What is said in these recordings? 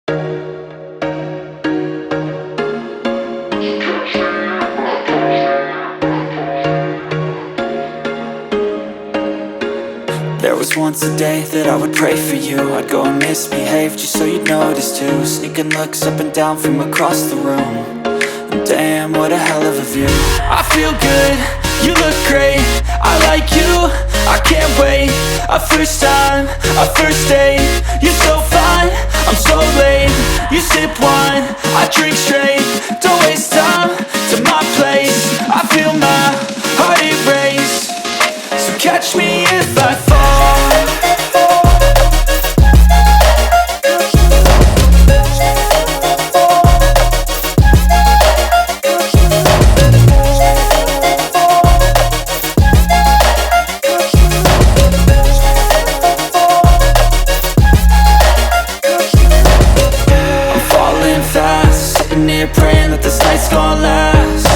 There was once a day that I would pray for you. I'd go and misbehave just so you'd notice too. Sneaking looks up and down from across the room. And damn, what a hell of a view. I feel good, you look great, I like you, I can't wait. A first time, a first date. You're so fine, I'm so late. You sip wine, I drink straight. Don't waste time to my place. I feel my heart erase. So catch me if I fall. I'm falling fast, sitting here praying that this night's gonna last.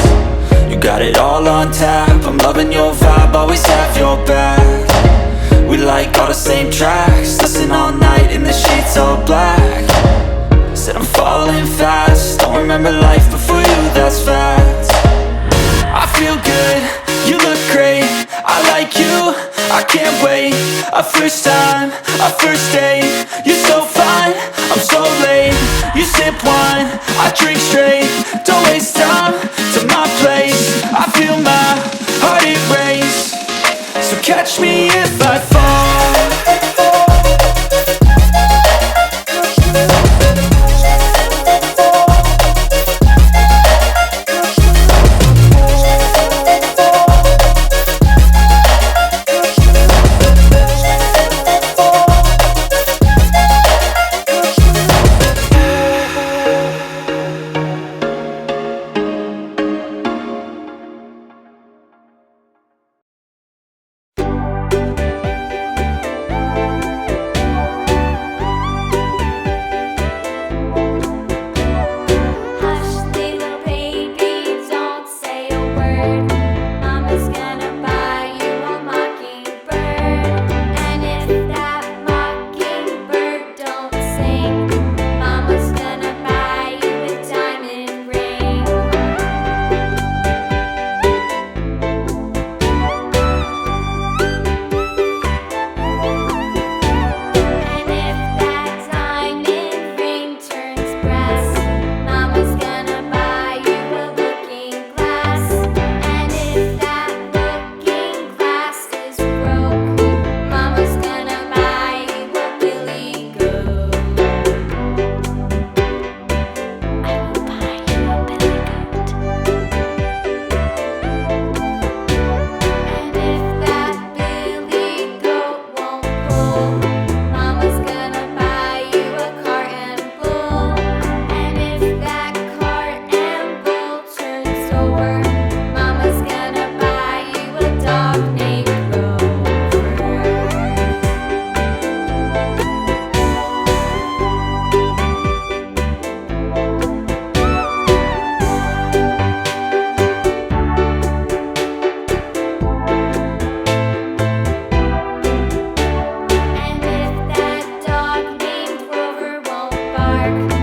You got it all on tap, I'm loving your vibe, always have your back. We like all the same tracks, listen all night in the sheets all black. Said I'm falling fast, don't remember life before you, that's fact. I feel good, you look great, I like you, I can't wait. A first time, a first date. You're so fine, I'm so late. You sip wine, I drink straight. Don't waste time to my place. I feel my heart erase. So catch me if I fall. Dark